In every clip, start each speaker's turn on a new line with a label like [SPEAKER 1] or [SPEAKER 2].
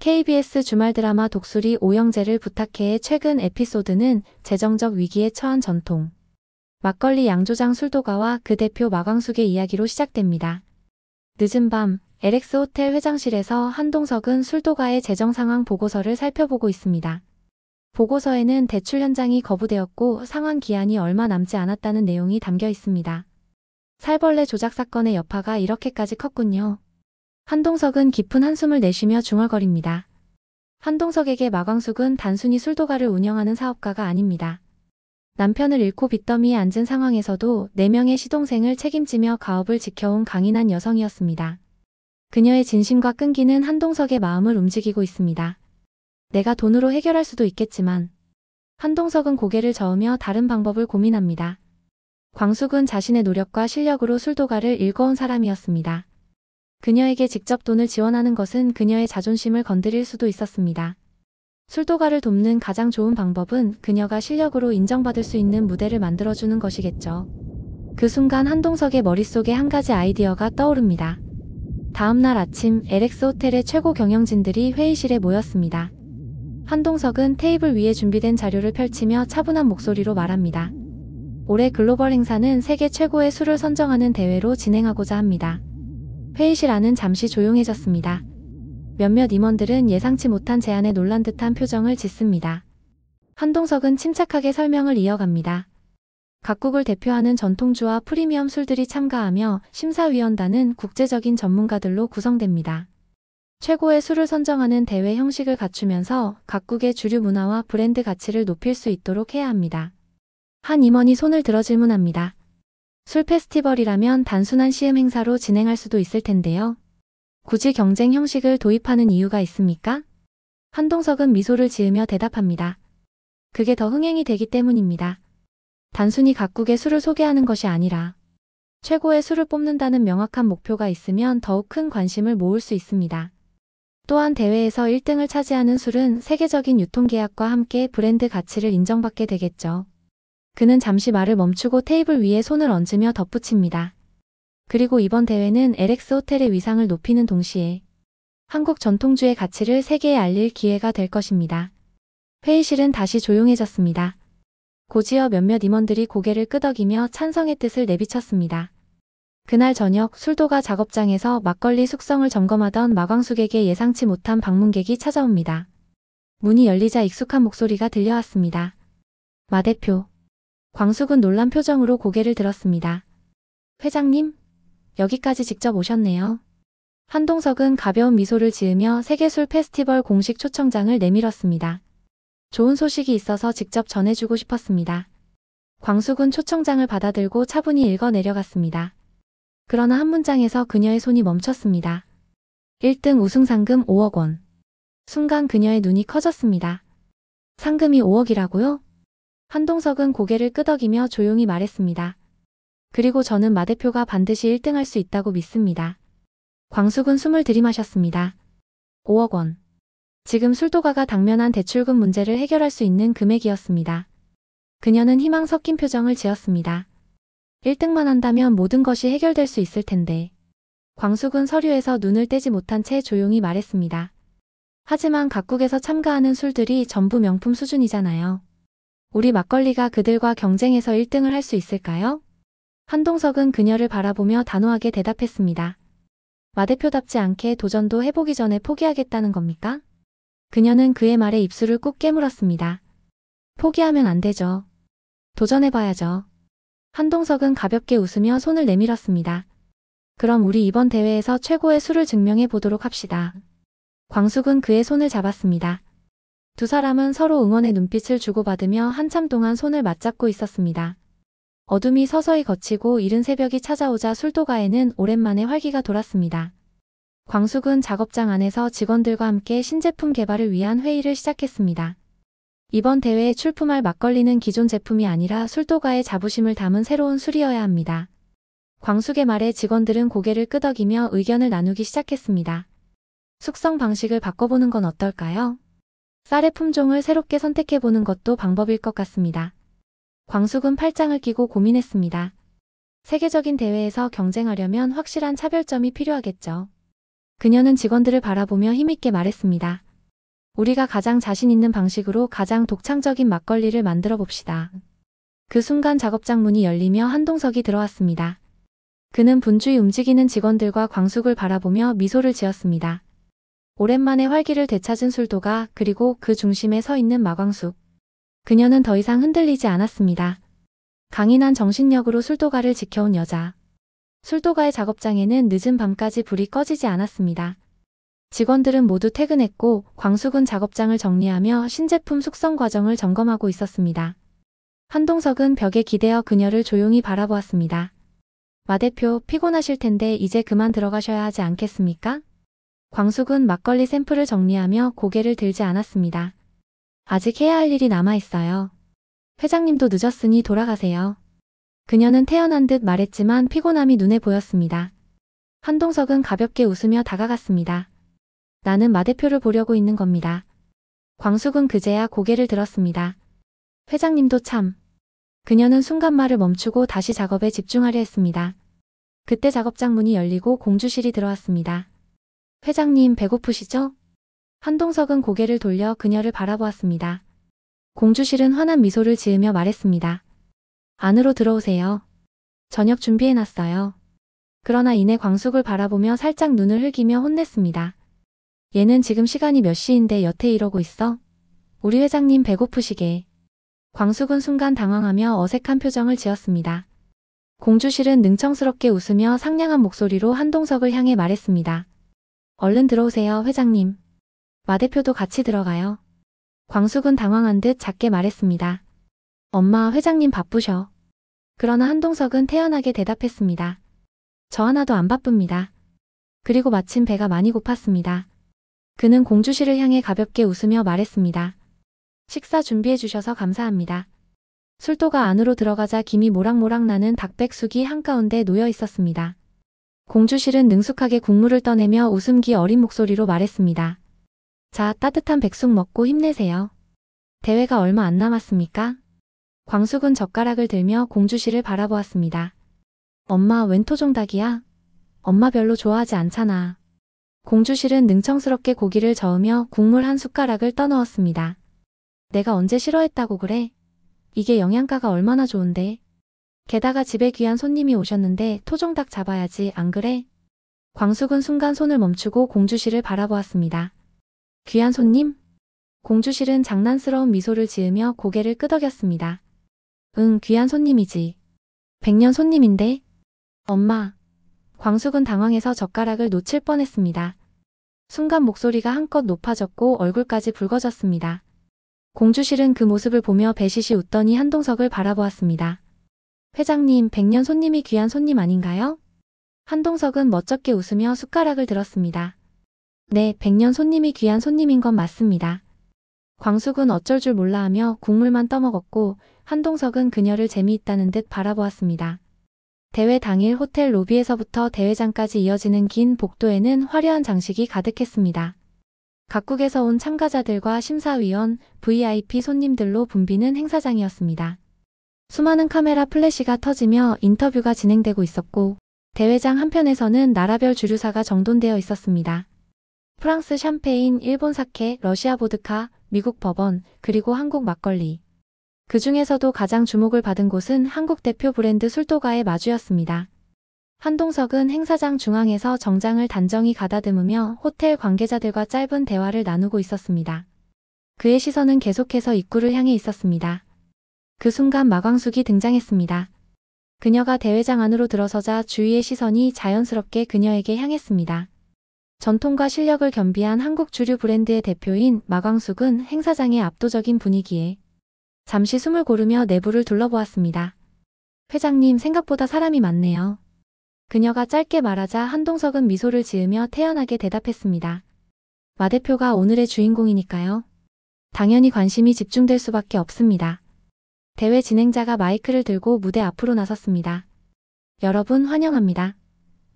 [SPEAKER 1] KBS 주말 드라마 독수리 오영재를 부탁해의 최근 에피소드는 재정적 위기에 처한 전통 막걸리 양조장 술도가와 그 대표 마광숙의 이야기로 시작됩니다. 늦은 밤 LX 호텔 회장실에서 한동석은 술도가의 재정 상황 보고서를 살펴보고 있습니다. 보고서에는 대출 현장이 거부되었고 상환 기한이 얼마 남지 않았다는 내용이 담겨 있습니다. 살벌레 조작 사건의 여파가 이렇게까지 컸군요. 한동석은 깊은 한숨을 내쉬며 중얼거립니다. 한동석에게 마광숙은 단순히 술도가를 운영하는 사업가가 아닙니다. 남편을 잃고 빚더미에 앉은 상황에서도 4명의 시동생을 책임지며 가업을 지켜온 강인한 여성이었습니다. 그녀의 진심과 끈기는 한동석의 마음을 움직이고 있습니다. 내가 돈으로 해결할 수도 있겠지만 한동석은 고개를 저으며 다른 방법을 고민합니다. 광숙은 자신의 노력과 실력으로 술도가를 일궈온 사람이었습니다. 그녀에게 직접 돈을 지원하는 것은 그녀의 자존심을 건드릴 수도 있었습니다. 술도가를 돕는 가장 좋은 방법은 그녀가 실력으로 인정받을 수 있는 무대를 만들어주는 것이겠죠. 그 순간 한동석의 머릿속에 한 가지 아이디어가 떠오릅니다. 다음날 아침 LX 호텔의 최고 경영진들이 회의실에 모였습니다. 한동석은 테이블 위에 준비된 자료를 펼치며 차분한 목소리로 말합니다. 올해 글로벌 행사는 세계 최고의 술을 선정하는 대회로 진행하고자 합니다. 회의실 안은 잠시 조용해졌습니다. 몇몇 임원들은 예상치 못한 제안에 놀란 듯한 표정을 짓습니다. 한동석은 침착하게 설명을 이어갑니다. 각국을 대표하는 전통주와 프리미엄 술들이 참가하며 심사위원단은 국제적인 전문가들로 구성됩니다. 최고의 술을 선정하는 대회 형식을 갖추면서 각국의 주류 문화와 브랜드 가치를 높일 수 있도록 해야 합니다. 한 임원이 손을 들어 질문합니다. 술 페스티벌이라면 단순한 시음 행사로 진행할 수도 있을 텐데요. 굳이 경쟁 형식을 도입하는 이유가 있습니까? 한동석은 미소를 지으며 대답합니다. 그게 더 흥행이 되기 때문입니다. 단순히 각국의 술을 소개하는 것이 아니라 최고의 술을 뽑는다는 명확한 목표가 있으면 더욱 큰 관심을 모을 수 있습니다. 또한 대회에서 1등을 차지하는 술은 세계적인 유통계약과 함께 브랜드 가치를 인정받게 되겠죠. 그는 잠시 말을 멈추고 테이블 위에 손을 얹으며 덧붙입니다. 그리고 이번 대회는 LX 호텔의 위상을 높이는 동시에 한국 전통주의 가치를 세계에 알릴 기회가 될 것입니다. 회의실은 다시 조용해졌습니다. 곧이어 몇몇 임원들이 고개를 끄덕이며 찬성의 뜻을 내비쳤습니다. 그날 저녁 술도가 작업장에서 막걸리 숙성을 점검하던 마광숙에게 예상치 못한 방문객이 찾아옵니다. 문이 열리자 익숙한 목소리가 들려왔습니다. 마 대표. 광숙은 놀란 표정으로 고개를 들었습니다. 회장님, 여기까지 직접 오셨네요. 한동석은 가벼운 미소를 지으며 세계술 페스티벌 공식 초청장을 내밀었습니다. 좋은 소식이 있어서 직접 전해주고 싶었습니다. 광숙은 초청장을 받아들고 차분히 읽어 내려갔습니다. 그러나 한 문장에서 그녀의 손이 멈췄습니다. 1등 우승 상금 5억 원. 순간 그녀의 눈이 커졌습니다. 상금이 5억이라고요? 한동석은 고개를 끄덕이며 조용히 말했습니다. 그리고 저는 마 대표가 반드시 1등할 수 있다고 믿습니다. 광숙은 숨을 들이마셨습니다. 5억 원. 지금 술도가가 당면한 대출금 문제를 해결할 수 있는 금액이었습니다. 그녀는 희망 섞인 표정을 지었습니다. 1등만 한다면 모든 것이 해결될 수 있을 텐데. 광숙은 서류에서 눈을 떼지 못한 채 조용히 말했습니다. 하지만 각국에서 참가하는 술들이 전부 명품 수준이잖아요. 우리 막걸리가 그들과 경쟁해서 1등을 할 수 있을까요? 한동석은 그녀를 바라보며 단호하게 대답했습니다. 마 대표답지 않게 도전도 해보기 전에 포기하겠다는 겁니까? 그녀는 그의 말에 입술을 꾹 깨물었습니다. 포기하면 안 되죠. 도전해봐야죠. 한동석은 가볍게 웃으며 손을 내밀었습니다. 그럼 우리 이번 대회에서 최고의 술을 증명해 보도록 합시다. 광숙은 그의 손을 잡았습니다. 두 사람은 서로 응원의 눈빛을 주고받으며 한참 동안 손을 맞잡고 있었습니다. 어둠이 서서히 걷히고 이른 새벽이 찾아오자 술도가에는 오랜만에 활기가 돌았습니다. 광숙은 작업장 안에서 직원들과 함께 신제품 개발을 위한 회의를 시작했습니다. 이번 대회에 출품할 막걸리는 기존 제품이 아니라 술도가의 자부심을 담은 새로운 술이어야 합니다. 광숙의 말에 직원들은 고개를 끄덕이며 의견을 나누기 시작했습니다. 숙성 방식을 바꿔보는 건 어떨까요? 쌀의 품종을 새롭게 선택해보는 것도 방법일 것 같습니다. 광숙은 팔짱을 끼고 고민했습니다. 세계적인 대회에서 경쟁하려면 확실한 차별점이 필요하겠죠. 그녀는 직원들을 바라보며 힘있게 말했습니다. 우리가 가장 자신 있는 방식으로 가장 독창적인 막걸리를 만들어 봅시다. 그 순간 작업장 문이 열리며 한동석이 들어왔습니다. 그는 분주히 움직이는 직원들과 광숙을 바라보며 미소를 지었습니다. 오랜만에 활기를 되찾은 술도가 그리고 그 중심에 서 있는 마광숙. 그녀는 더 이상 흔들리지 않았습니다. 강인한 정신력으로 술도가를 지켜온 여자. 술도가의 작업장에는 늦은 밤까지 불이 꺼지지 않았습니다. 직원들은 모두 퇴근했고 광숙은 작업장을 정리하며 신제품 숙성 과정을 점검하고 있었습니다. 한동석은 벽에 기대어 그녀를 조용히 바라보았습니다. 마 대표, 피곤하실 텐데 이제 그만 들어가셔야 하지 않겠습니까? 광숙은 막걸리 샘플을 정리하며 고개를 들지 않았습니다. 아직 해야 할 일이 남아있어요. 회장님도 늦었으니 돌아가세요. 그녀는 태연한 듯 말했지만 피곤함이 눈에 보였습니다. 한동석은 가볍게 웃으며 다가갔습니다. 나는 마 대표를 보려고 있는 겁니다. 광숙은 그제야 고개를 들었습니다. 회장님도 참. 그녀는 순간 말을 멈추고 다시 작업에 집중하려 했습니다. 그때 작업장 문이 열리고 공주실이 들어왔습니다. 회장님 배고프시죠? 한동석은 고개를 돌려 그녀를 바라보았습니다. 공주실은 환한 미소를 지으며 말했습니다. 안으로 들어오세요. 저녁 준비해놨어요. 그러나 이내 광숙을 바라보며 살짝 눈을 흘기며 혼냈습니다. 얘는 지금 시간이 몇 시인데 여태 이러고 있어? 우리 회장님 배고프시게. 광숙은 순간 당황하며 어색한 표정을 지었습니다. 공주실은 능청스럽게 웃으며 상냥한 목소리로 한동석을 향해 말했습니다. 얼른 들어오세요, 회장님. 마 대표도 같이 들어가요. 광숙은 당황한 듯 작게 말했습니다. 엄마, 회장님 바쁘셔. 그러나 한동석은 태연하게 대답했습니다. 저 하나도 안 바쁩니다. 그리고 마침 배가 많이 고팠습니다. 그는 공주실을 향해 가볍게 웃으며 말했습니다. 식사 준비해 주셔서 감사합니다. 술도가 안으로 들어가자 김이 모락모락 나는 닭백숙이 한가운데 놓여 있었습니다. 공주실은 능숙하게 국물을 떠내며 웃음기 어린 목소리로 말했습니다. 자, 따뜻한 백숙 먹고 힘내세요. 대회가 얼마 안 남았습니까? 광숙은 젓가락을 들며 공주실을 바라보았습니다. 엄마, 웬 토종닭이야? 엄마 별로 좋아하지 않잖아. 공주실은 능청스럽게 고기를 저으며 국물 한 숟가락을 떠넣었습니다. 내가 언제 싫어했다고 그래? 이게 영양가가 얼마나 좋은데. 게다가 집에 귀한 손님이 오셨는데 토종닭 잡아야지, 안 그래? 광숙은 순간 손을 멈추고 공주실을 바라보았습니다. 귀한 손님? 공주실은 장난스러운 미소를 지으며 고개를 끄덕였습니다. 응, 귀한 손님이지. 백년 손님인데? 엄마. 광숙은 당황해서 젓가락을 놓칠 뻔했습니다. 순간 목소리가 한껏 높아졌고 얼굴까지 붉어졌습니다. 공주실은 그 모습을 보며 배시시 웃더니 한동석을 바라보았습니다. 회장님, 백년 손님이 귀한 손님 아닌가요? 한동석은 멋쩍게 웃으며 숟가락을 들었습니다. 네, 백년 손님이 귀한 손님인 건 맞습니다. 광숙은 어쩔 줄 몰라 하며 국물만 떠먹었고 한동석은 그녀를 재미있다는 듯 바라보았습니다. 대회 당일 호텔 로비에서부터 대회장까지 이어지는 긴 복도에는 화려한 장식이 가득했습니다. 각국에서 온 참가자들과 심사위원, VIP 손님들로 붐비는 행사장이었습니다. 수많은 카메라 플래시가 터지며 인터뷰가 진행되고 있었고 대회장 한편에서는 나라별 주류사가 정돈되어 있었습니다. 프랑스 샴페인, 일본 사케, 러시아 보드카, 미국 버번, 그리고 한국 막걸리. 그 중에서도 가장 주목을 받은 곳은 한국 대표 브랜드 술도가의 마주였습니다. 한동석은 행사장 중앙에서 정장을 단정히 가다듬으며 호텔 관계자들과 짧은 대화를 나누고 있었습니다. 그의 시선은 계속해서 입구를 향해 있었습니다. 그 순간 마광숙이 등장했습니다. 그녀가 대회장 안으로 들어서자 주위의 시선이 자연스럽게 그녀에게 향했습니다. 전통과 실력을 겸비한 한국 주류 브랜드의 대표인 마광숙은 행사장의 압도적인 분위기에 잠시 숨을 고르며 내부를 둘러보았습니다. 회장님, 생각보다 사람이 많네요. 그녀가 짧게 말하자 한동석은 미소를 지으며 태연하게 대답했습니다. 마 대표가 오늘의 주인공이니까요. 당연히 관심이 집중될 수밖에 없습니다. 대회 진행자가 마이크를 들고 무대 앞으로 나섰습니다. 여러분 환영합니다.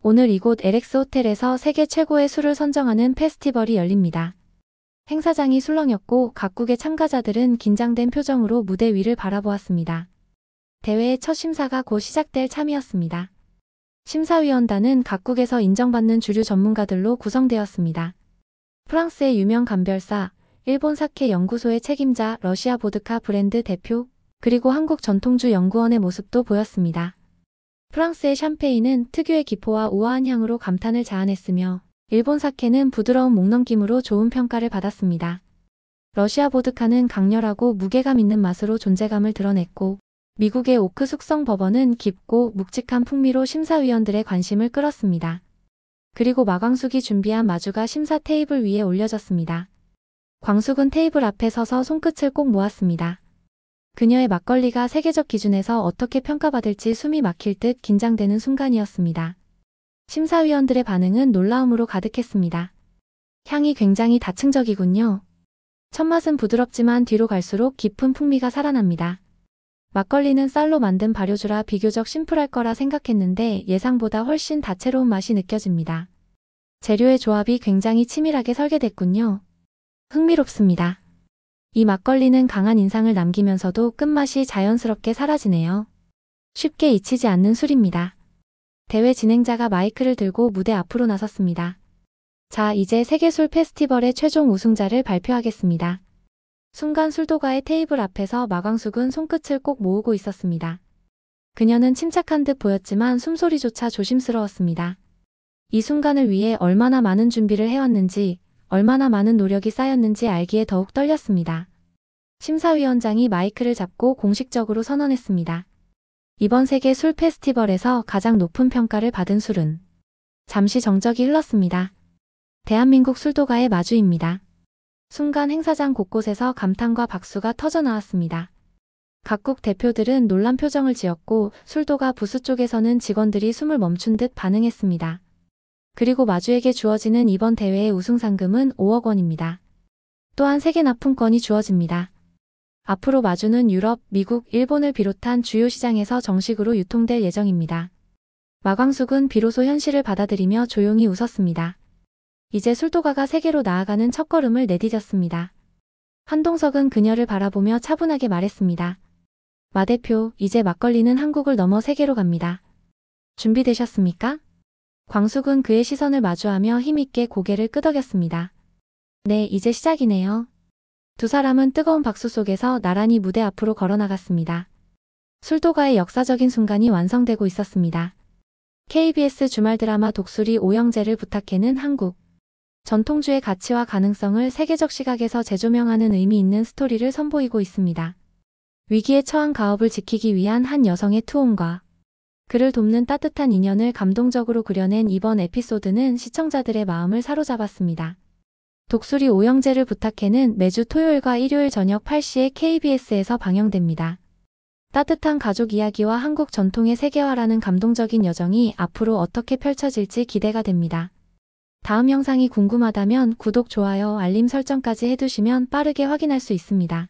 [SPEAKER 1] 오늘 이곳 LX 호텔에서 세계 최고의 술을 선정하는 페스티벌이 열립니다. 행사장이 술렁였고 각국의 참가자들은 긴장된 표정으로 무대 위를 바라보았습니다. 대회의 첫 심사가 곧 시작될 참이었습니다. 심사위원단은 각국에서 인정받는 주류 전문가들로 구성되었습니다. 프랑스의 유명 감별사, 일본 사케 연구소의 책임자, 러시아 보드카 브랜드 대표, 그리고 한국 전통주 연구원의 모습도 보였습니다. 프랑스의 샴페인은 특유의 기포와 우아한 향으로 감탄을 자아냈으며 일본 사케는 부드러운 목넘김으로 좋은 평가를 받았습니다. 러시아 보드카는 강렬하고 무게감 있는 맛으로 존재감을 드러냈고 미국의 오크 숙성 버번은 깊고 묵직한 풍미로 심사위원들의 관심을 끌었습니다. 그리고 마광숙이 준비한 마주가 심사 테이블 위에 올려졌습니다. 광숙은 테이블 앞에 서서 손끝을 꼭 모았습니다. 그녀의 막걸리가 세계적 기준에서 어떻게 평가받을지 숨이 막힐 듯 긴장되는 순간이었습니다. 심사위원들의 반응은 놀라움으로 가득했습니다. 향이 굉장히 다층적이군요. 첫맛은 부드럽지만 뒤로 갈수록 깊은 풍미가 살아납니다. 막걸리는 쌀로 만든 발효주라 비교적 심플할 거라 생각했는데 예상보다 훨씬 다채로운 맛이 느껴집니다. 재료의 조합이 굉장히 치밀하게 설계됐군요. 흥미롭습니다. 이 막걸리는 강한 인상을 남기면서도 끝맛이 자연스럽게 사라지네요. 쉽게 잊히지 않는 술입니다. 대회 진행자가 마이크를 들고 무대 앞으로 나섰습니다. 자, 이제 세계술 페스티벌의 최종 우승자를 발표하겠습니다. 순간 술도가의 테이블 앞에서 마광숙은 손끝을 꼭 모으고 있었습니다. 그녀는 침착한 듯 보였지만 숨소리조차 조심스러웠습니다. 이 순간을 위해 얼마나 많은 준비를 해왔는지, 얼마나 많은 노력이 쌓였는지 알기에 더욱 떨렸습니다. 심사위원장이 마이크를 잡고 공식적으로 선언했습니다. 이번 세계 술 페스티벌에서 가장 높은 평가를 받은 술은 잠시 정적이 흘렀습니다. 대한민국 술도가의 마주입니다. 순간 행사장 곳곳에서 감탄과 박수가 터져나왔습니다. 각국 대표들은 놀란 표정을 지었고 술도가 부스 쪽에서는 직원들이 숨을 멈춘 듯 반응했습니다. 그리고 마주에게 주어지는 이번 대회의 우승 상금은 5억 원입니다. 또한 3개 납품권이 주어집니다. 앞으로 마주는 유럽, 미국, 일본을 비롯한 주요 시장에서 정식으로 유통될 예정입니다. 마광숙은 비로소 현실을 받아들이며 조용히 웃었습니다. 이제 술도가가 세계로 나아가는 첫걸음을 내디뎠습니다. 한동석은 그녀를 바라보며 차분하게 말했습니다. 마 대표, 이제 막걸리는 한국을 넘어 세계로 갑니다. 준비되셨습니까? 광숙은 그의 시선을 마주하며 힘있게 고개를 끄덕였습니다. 네, 이제 시작이네요. 두 사람은 뜨거운 박수 속에서 나란히 무대 앞으로 걸어나갔습니다. 술도가의 역사적인 순간이 완성되고 있었습니다. KBS 주말 드라마 독수리 오영재를 부탁해는 한국. 전통주의 가치와 가능성을 세계적 시각에서 재조명하는 의미 있는 스토리를 선보이고 있습니다. 위기에 처한 가업을 지키기 위한 한 여성의 투혼과 그를 돕는 따뜻한 인연을 감동적으로 그려낸 이번 에피소드는 시청자들의 마음을 사로잡았습니다. 독수리 오영재를 부탁해는 매주 토요일과 일요일 저녁 8시에 KBS에서 방영됩니다. 따뜻한 가족 이야기와 한국 전통의 세계화라는 감동적인 여정이 앞으로 어떻게 펼쳐질지 기대가 됩니다. 다음 영상이 궁금하다면 구독, 좋아요, 알림 설정까지 해두시면 빠르게 확인할 수 있습니다.